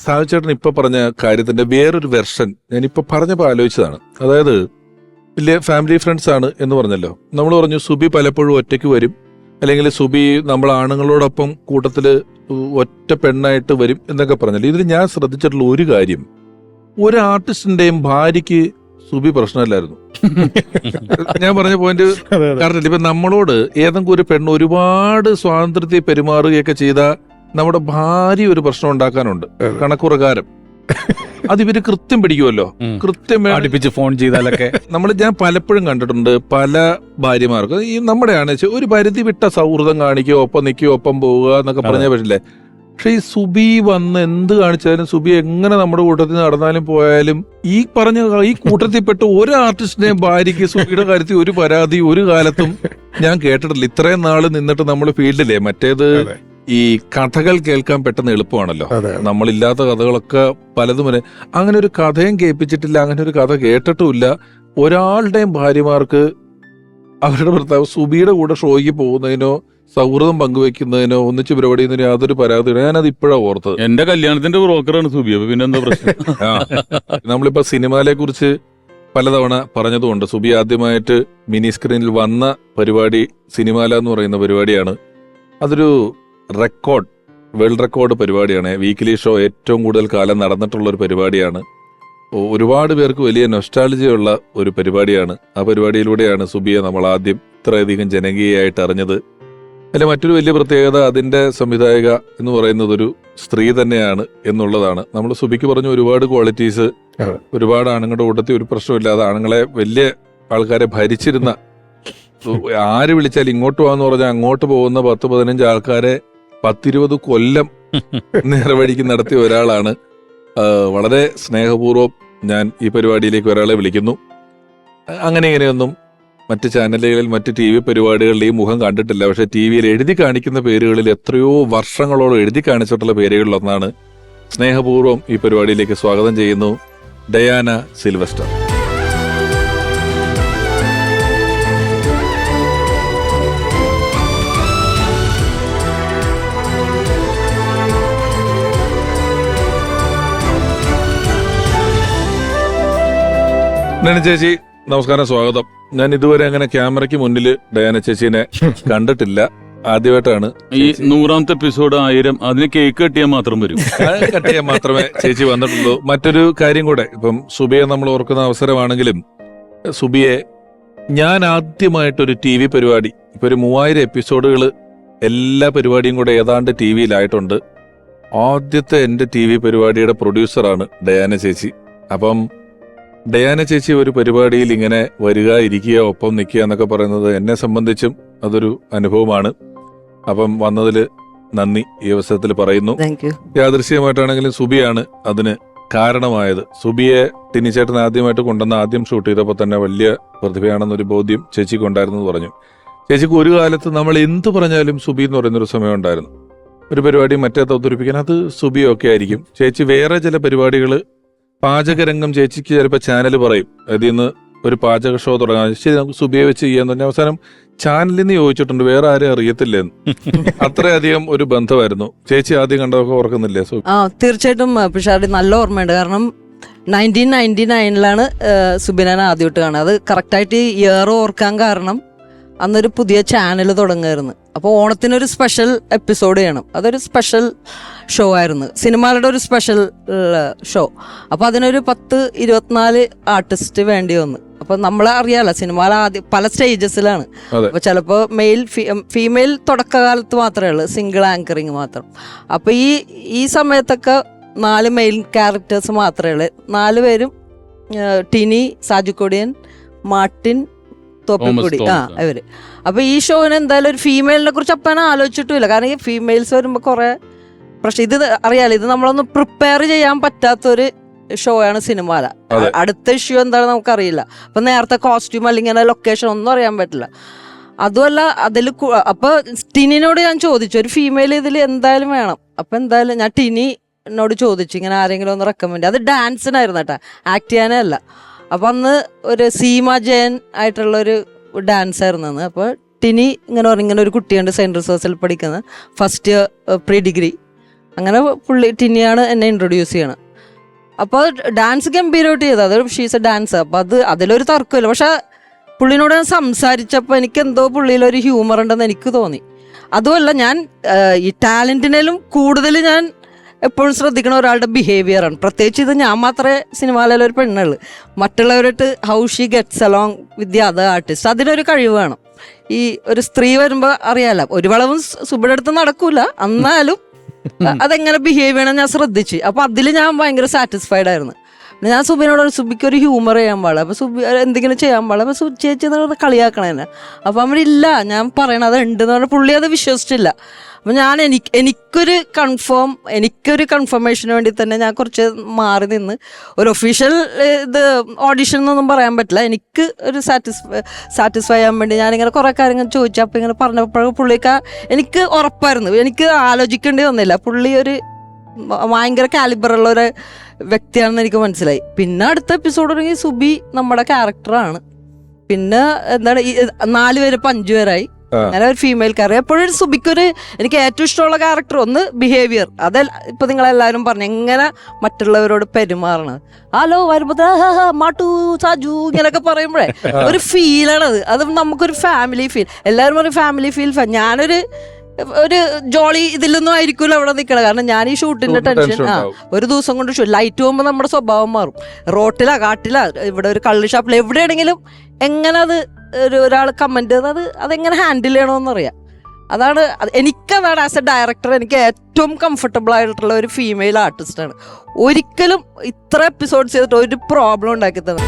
സാഹചര്യം ഇപ്പൊ പറഞ്ഞ കാര്യത്തിന്റെ വേറൊരു വെർഷൻ ഞാനിപ്പോ പറഞ്ഞപ്പോൾ ആലോചിച്ചതാണ്. അതായത് വലിയ ഫാമിലി ഫ്രണ്ട്സ് ആണ് എന്ന് പറഞ്ഞല്ലോ. നമ്മൾ പറഞ്ഞു സുബി പലപ്പോഴും ഒറ്റയ്ക്ക് വരും, അല്ലെങ്കിൽ സുബി നമ്മൾ ആണുങ്ങളോടൊപ്പം കൂട്ടത്തില് ഒറ്റ പെണ്ണായിട്ട് വരും എന്നൊക്കെ പറഞ്ഞല്ലോ. ഇതിൽ ഞാൻ ശ്രദ്ധിച്ചിട്ടുള്ള ഒരു കാര്യം, ഒരു ആർട്ടിസ്റ്റിന്റെയും ഭാര്യയ്ക്ക് സുബി പ്രശ്നമില്ലായിരുന്നു. ഞാൻ പറഞ്ഞ പോയിന്റ് കാരണം ഇപ്പൊ നമ്മളോട് ഏതെങ്കിലും ഒരു പെണ്ണ് ഒരുപാട് സ്വാതന്ത്ര്യത്തിൽ പെരുമാറുകയൊക്കെ ചെയ്താൽ നമ്മുടെ ഭാര്യ ഒരു പ്രശ്നം ഉണ്ടാക്കാനുണ്ട് കണക്കുപ്രകാരം. അതിവര് കൃത്യം പിടിക്കുമല്ലോ, കൃത്യം അടുപ്പിച്ച് ഫോൺ ചെയ്താലൊക്കെ. ഞാൻ പലപ്പോഴും കണ്ടിട്ടുണ്ട് പല ഭാര്യമാർക്ക് ഈ നമ്മുടെയാണ് ഒരു പരിധി വിട്ട സൗഹൃദം കാണിക്കുക, ഒപ്പം നിൽക്കുക, ഒപ്പം പോവുക എന്നൊക്കെ പറഞ്ഞാൽ പറ്റില്ലേ. പക്ഷെ ഈ സുബി വന്ന് എന്ത് കാണിച്ചാലും, സുബി എങ്ങനെ നമ്മുടെ കൂട്ടത്തിൽ നടന്നാലും പോയാലും, ഈ പറഞ്ഞ ഈ കൂട്ടത്തിൽപ്പെട്ട ഒരു ആർട്ടിസ്റ്റിനെയും ഭാര്യയ്ക്ക് സുബിയുടെ കാര്യത്തിൽ ഒരു പരാതി ഒരു കാലത്തും ഞാൻ കേട്ടിട്ടില്ല. ഇത്രയും നാള് നിന്നിട്ട് നമ്മൾ ഫീൽഡിലെ മറ്റേത് ഈ കഥകൾ കേൾക്കാൻ പെട്ടെന്ന് എളുപ്പമാണല്ലോ, നമ്മളില്ലാത്ത കഥകളൊക്കെ പലതും. അങ്ങനെ ഒരു കഥയും കേൾപ്പിച്ചിട്ടില്ല, അങ്ങനെ ഒരു കഥ കേട്ടിട്ടുമില്ല. ഒരാളുടെയും ഭാര്യമാർക്ക് അവരുടെ ഭർത്താവ് സുബിയുടെ കൂടെ ഷോയ്ക്ക് പോകുന്നതിനോ സൗഹൃദം പങ്കുവെക്കുന്നതിനോ ഒന്നിച്ച് പരിപാടി ചെയ്യുന്നതിനോ യാതൊരു പരാതിയില്ല. ഞാനത് ഇപ്പോഴാണ് ഓർത്തത്. എന്റെ കല്യാണത്തിന്റെ ബ്രോക്കറാണ് സുബി, അപ്പൊ പിന്നെ എന്താ പ്രശ്നം? നമ്മളിപ്പോ സിനിമയെ കുറിച്ച് പലതവണ പറഞ്ഞതുകൊണ്ട്, സുബി ആദ്യമായിട്ട് മിനി സ്ക്രീനിൽ വന്ന പരിപാടി സിനിമാല എന്ന് പറയുന്ന പരിപാടിയാണ്. അതൊരു റെക്കോർഡ്, വേൾഡ് റെക്കോർഡ് പരിപാടിയാണ്. വീക്കിലി ഷോ ഏറ്റവും കൂടുതൽ കാലം നടന്നിട്ടുള്ള ഒരു പരിപാടിയാണ്. ഒരുപാട് പേർക്ക് വലിയ നൊസ്റ്റാൾജിയുള്ള ഒരു പരിപാടിയാണ്. ആ പരിപാടിയിലൂടെയാണ് സുബിയെ നമ്മൾ ആദ്യം ഇത്രയധികം ജനകീയമായിട്ട് അറിഞ്ഞത്. അതിലെ മറ്റൊരു വലിയ പ്രത്യേകത, അതിന്റെ സംവിധായക എന്ന് പറയുന്നത് ഒരു സ്ത്രീ തന്നെയാണ് എന്നുള്ളതാണ്. നമ്മൾ സുബിക്ക് പറഞ്ഞ ഒരുപാട് ക്വാളിറ്റീസ്, ഒരുപാട് ആണുങ്ങളുടെ കൂട്ടത്തിൽ ഒരു പ്രശ്നമില്ലാതെ ആണുങ്ങളെ വലിയ ആൾക്കാരെ ഭരിച്ചിരുന്ന, ആര് വിളിച്ചാൽ ഇങ്ങോട്ട് പോകാന്ന് പറഞ്ഞാൽ അങ്ങോട്ട് പോകുന്ന 10-15 ആൾക്കാരെ 10-20 കൊല്ലം നേർവഴിക്ക് നടത്തിയ ഒരാളാണ്. വളരെ സ്നേഹപൂർവ്വം ഞാൻ ഈ പരിപാടിയിലേക്ക് ഒരാളെ വിളിക്കുന്നു. അങ്ങനെ ഇങ്ങനെയൊന്നും മറ്റ് ചാനലുകളിൽ, മറ്റ് TV പരിപാടികളിൽ ഈ മുഖം കണ്ടിട്ടില്ല. പക്ഷെ TV-യിൽ എഴുതി കാണിക്കുന്ന പേരുകളിൽ എത്രയോ വർഷങ്ങളോളം എഴുതി കാണിച്ചിട്ടുള്ള പേരുകളിലൊന്നാണ്. സ്നേഹപൂർവ്വം ഈ പരിപാടിയിലേക്ക് സ്വാഗതം ചെയ്യുന്നു ഡയാന സിൽവസ്റ്റർ. ഡയാന ചേച്ചി നമസ്കാരം, സ്വാഗതം. ഞാൻ ഇതുവരെ അങ്ങനെ ക്യാമറയ്ക്ക് മുന്നിൽ ഡയാന ചേച്ചീനെ കണ്ടിട്ടില്ല, ആദ്യമായിട്ടാണ്. ഈ 100ാമത്തെ എപ്പിസോഡ് 1000 അതിന് കേക്ക് കട്ടിയാൽ മാത്രം വരും, കട്ടിയാൽ മാത്രമേ ചേച്ചി വന്നിട്ടുള്ളൂ. മറ്റൊരു കാര്യം കൂടെ, ഇപ്പം സുബിയെ നമ്മൾ ഓർക്കുന്ന അവസരമാണെങ്കിലും, സുബിയെ ഞാൻ ആദ്യമായിട്ടൊരു TV പരിപാടി, ഇപ്പൊ ഒരു 3000 എപ്പിസോഡുകൾ എല്ലാ പരിപാടിയും കൂടെ ഏതാണ്ട് TV-യിലായിട്ടുണ്ട്. ആദ്യത്തെ എന്റെ TV പരിപാടിയുടെ പ്രൊഡ്യൂസറാണ് ഡയാന ചേച്ചി. അപ്പം ഡയാന ചേച്ചി ഒരു പരിപാടിയിൽ ഇങ്ങനെ വരിക, ഇരിക്കുക, ഒപ്പം നിൽക്കുക എന്നൊക്കെ പറയുന്നത് എന്നെ സംബന്ധിച്ചും അതൊരു അനുഭവമാണ്. അപ്പം വന്നതിൽ നന്ദി ഈ അവസരത്തിൽ പറയുന്നു. യാദൃശ്യമായിട്ടാണെങ്കിലും സുബിയാണ് അതിന് കാരണമായത്. സുബിയെ ടിനിച്ചേട്ടൻ ആദ്യമായിട്ട് കൊണ്ടുവന്ന, ആദ്യം ഷൂട്ട് ചെയ്തപ്പോൾ തന്നെ വലിയ പ്രതിഭയാണെന്നൊരു ബോധ്യം ചേച്ചിക്ക് ഉണ്ടായിരുന്നു പറഞ്ഞു. ചേച്ചിക്ക് ഒരു കാലത്ത് നമ്മൾ എന്ത് പറഞ്ഞാലും സുബി എന്ന് പറയുന്നൊരു സമയം ഉണ്ടായിരുന്നു. ഒരു പരിപാടി മറ്റേ അവതരിപ്പിക്കാൻ അത് സുബിയൊക്കെ ആയിരിക്കും. ചേച്ചി വേറെ ചില പരിപാടികൾ, പാചകരംഗം ചേച്ചിക്ക് ചിലപ്പോൾ ചാനൽ പറയും, അതിൽ നിന്ന് ഒരു പാചക ഷോ തുടങ്ങാൻ, ശരി നമുക്ക് സുബിയെ വെച്ച് ചെയ്യാന്ന് പറഞ്ഞാൽ അവസാനം ചാനലിൽ നിന്ന് ചോദിച്ചിട്ടുണ്ട്, വേറെ ആരും അറിയത്തില്ലെന്ന്. അത്രയധികം ഒരു ബന്ധമായിരുന്നു. ചേച്ചി ആദ്യം കണ്ടതൊക്കെ ഓർക്കുന്നില്ലേ? തീർച്ചയായിട്ടും പിഷാരടി നല്ല ഓർമ്മയുണ്ട്. കാരണം 1999-ലാണ് സുബിനെ ആദ്യമായിട്ട് കാണുന്നത്. അത് കറക്റ്റായിട്ട് ഇയർ ഓർക്കാൻ കാരണം അന്നൊരു പുതിയ ചാനൽ തുടങ്ങുമായിരുന്നു. അപ്പോൾ ഓണത്തിനൊരു സ്പെഷ്യൽ എപ്പിസോഡ് ചെയ്യണം. അതൊരു സ്പെഷ്യൽ ഷോ ആയിരുന്നു, സിനിമകളുടെ ഒരു സ്പെഷ്യൽ ഷോ. അപ്പോൾ അതിനൊരു 10-24 ആർട്ടിസ്റ്റ് വേണ്ടി വന്നു. അപ്പോൾ നമ്മളെ അറിയാലോ, സിനിമ ആദ്യം പല സ്റ്റേജസിലാണ്. അപ്പോൾ ചിലപ്പോൾ മെയിൽ ഫീമെയിൽ തുടക്കകാലത്ത് മാത്രമേ ഉള്ളൂ, സിംഗിൾ ആങ്കറിങ് മാത്രം. അപ്പോൾ ഈ സമയത്തൊക്കെ 4 മെയിൽ ക്യാരക്ടേഴ്സ് മാത്രമേ ഉള്ളൂ. 4 പേരും ടിനി, സാജുക്കൊടിയൻ, മാർട്ടിൻ, തോപ്പിക്കുടി, ഇവര്. അപ്പൊ ഈ ഷോന് എന്തായാലും ഒരു ഫീമെയിലിനെ കുറിച്ച് അപ്പനെ ആലോചിച്ചിട്ടില്ല. കാരണം ഈ ഫീമെയിൽസ് വരുമ്പോ കുറെ പ്രശ്നം, ഇത് അറിയാലോ, ഇത് നമ്മളൊന്ന് പ്രിപ്പയർ ചെയ്യാൻ പറ്റാത്തൊരു ഷോ ആണ് സിനിമാല. അടുത്ത ഇഷ്യൂ എന്താണ് നമുക്കറിയില്ല. അപ്പൊ നേരത്തെ കോസ്റ്റ്യൂം അല്ലെങ്കിൽ ലൊക്കേഷൻ ഒന്നും അറിയാൻ പറ്റില്ല. അതുമല്ല അതിൽ അപ്പൊ ടിനിനോട് ഞാൻ ചോദിച്ചു, ഒരു ഫീമെയിൽ ഇതിൽ എന്തായാലും വേണം. അപ്പൊ എന്തായാലും ഞാൻ ടിനിനോട് ചോദിച്ചു, ഇങ്ങനെ ആരെങ്കിലും ഒന്ന് റെക്കമെൻഡ്. അത് ഡാൻസിനായിരുന്നു കേട്ടോ, ആക്ട് ചെയ്യാനല്ല. അപ്പം അന്ന് ഒരു സീമ ജയൻ ആയിട്ടുള്ളൊരു ഡാൻസ് ആയിരുന്നു അന്ന്. അപ്പോൾ ടിനി ഇങ്ങനെ പറഞ്ഞു, ഇങ്ങനെ ഒരു കുട്ടിയുണ്ട് സെൻറ്റ് റിസോഴ്സിൽ പഠിക്കുന്നത്, ഫസ്റ്റ് ഇയർ പ്രീ ഡിഗ്രി. അങ്ങനെ പുള്ളി ടിനിയാണ് എന്നെ ഇൻട്രൊഡ്യൂസ് ചെയ്യണത്. അപ്പോൾ ഡാൻസ് ഗംഭീരമായിട്ട് ചെയ്തത്, അതൊരു ഷീസ് എ ഡാൻസ്. അപ്പോൾ അതിലൊരു തർക്കമില്ല. പക്ഷെ പുള്ളിനോട് ഞാൻ സംസാരിച്ചപ്പോൾ എനിക്ക് എന്തോ പുള്ളിയിലൊരു ഹ്യൂമർ ഉണ്ടെന്ന് എനിക്ക് തോന്നി. അതുമല്ല, ഞാൻ ഈ ടാലൻറ്റിനേലും കൂടുതൽ ഞാൻ എപ്പോഴും ശ്രദ്ധിക്കണ ഒരാളുടെ ബിഹേവിയറാണ്. പ്രത്യേകിച്ച് ഇത് ഞാൻ മാത്രമേ സിനിമയിലൊരു പെണ്ണുള്ളൂ. മറ്റുള്ളവരായിട്ട് how she gets along with the other artist, അതിനൊരു കഴിവ് വേണം. ഈ ഒരു സ്ത്രീ വരുമ്പോൾ അറിയാലോ, ഒരു വളവും സുബിയുടെ അടുത്ത് നടക്കൂല, എന്നാലും അതെങ്ങനെ ബിഹേവ് ചെയ്യണം ഞാൻ ശ്രദ്ധിച്ച്. അപ്പോൾ അതിൽ ഞാൻ ഭയങ്കര സാറ്റിസ്ഫൈഡ് ആയിരുന്നു. ഞാൻ സുബിനോട് സുബിക്ക് ഒരു ഹ്യൂമർ ചെയ്യാൻ പാടില്ല, അപ്പോൾ സുബി എന്തെങ്കിലും ചെയ്യാൻ പാടില്ല, അപ്പോൾ ചേച്ചി എന്ന് കളിയാക്കണേ തന്നെ. അപ്പോൾ അവരില്ല, ഞാൻ പറയണത് ഉണ്ടെന്ന് പറഞ്ഞാൽ പുള്ളി അത് വിശ്വസിച്ചില്ല. അപ്പം ഞാൻ എനിക്കൊരു കൺഫർമേഷന് വേണ്ടി തന്നെ ഞാൻ കുറച്ച് മാറി നിന്ന്, ഒരു ഒഫീഷ്യൽ ഇത് ഓഡിഷൻ എന്നൊന്നും പറയാൻ പറ്റില്ല, എനിക്ക് ഒരു സാറ്റിസ്ഫൈ ചെയ്യാൻ വേണ്ടി ഞാനിങ്ങനെ കുറേ കാര്യങ്ങൾ ചോദിച്ചു. അപ്പോൾ ഇങ്ങനെ പറഞ്ഞപ്പോൾ എനിക്ക് ഉറപ്പായിരുന്നു, എനിക്ക് ആലോചിക്കേണ്ടി വന്നില്ല, പുള്ളി ഒരു ഭയങ്കര കാലിബറുള്ള ഒരു വ്യക്തിയാണെന്ന് എനിക്ക് മനസ്സിലായി. പിന്നെ അടുത്ത എപ്പിസോഡ് തുടങ്ങി സുബി നമ്മുടെ ക്യാരക്ടറാണ്. പിന്നെ എന്താണ് 4 പേര് ഇപ്പം 5 പേരായി. അങ്ങനെ ഒരു ഫീമെയിൽ ക്യാരക്ടർ. എപ്പോഴും സുബിക്കൊരു എനിക്ക് ഏറ്റവും ഇഷ്ടമുള്ള ക്യാരക്ടർ ഒന്ന് ബിഹേവിയർ. ഇപ്പൊ നിങ്ങളെല്ലാവരും പറഞ്ഞു എങ്ങനെ മറ്റുള്ളവരോട് പെരുമാറണത്. ഹലോ വരുമ്പോ മാട്ടു സാജു ഇങ്ങനെയൊക്കെ പറയുമ്പോഴേ ഒരു ഫീലാണത്. അത് നമുക്കൊരു ഫാമിലി ഫീൽ. എല്ലാവരും പറയും ഫാമിലി ഫീൽ. ഞാനൊരു ജോളി ഇതിലൊന്നും ആയിരിക്കൂല അവിടെ നിൽക്കണം. കാരണം ഞാൻ ഈ ഷൂട്ടിന്റെ ടെൻഷൻ ഒരു ദിവസം കൊണ്ട് ലൈറ്റ് പോകുമ്പോൾ നമ്മുടെ സ്വഭാവം മാറും. റോട്ടിലാ കാട്ടിലാ ഇവിടെ ഒരു കള്ള് ഷാപ്പിൽ എവിടെയാണെങ്കിലും എങ്ങനെ അത് ഒരാൾ കമന്റ് ചെയ്തത് അതെങ്ങനെ ഹാൻഡിൽ ചെയ്യണമെന്നറിയാം. എനിക്കതാണ് ആസ് എ ഡയറക്ടർ എനിക്ക് ഏറ്റവും കംഫർട്ടബിൾ ആയിട്ടുള്ള ഒരു ഫീമെയിൽ ആർട്ടിസ്റ്റാണ്. ഒരിക്കലും ഇത്ര എപ്പിസോഡ്സ് ചെയ്തിട്ട് ഒരു പ്രോബ്ലം ഉണ്ടാക്കി തന്നെ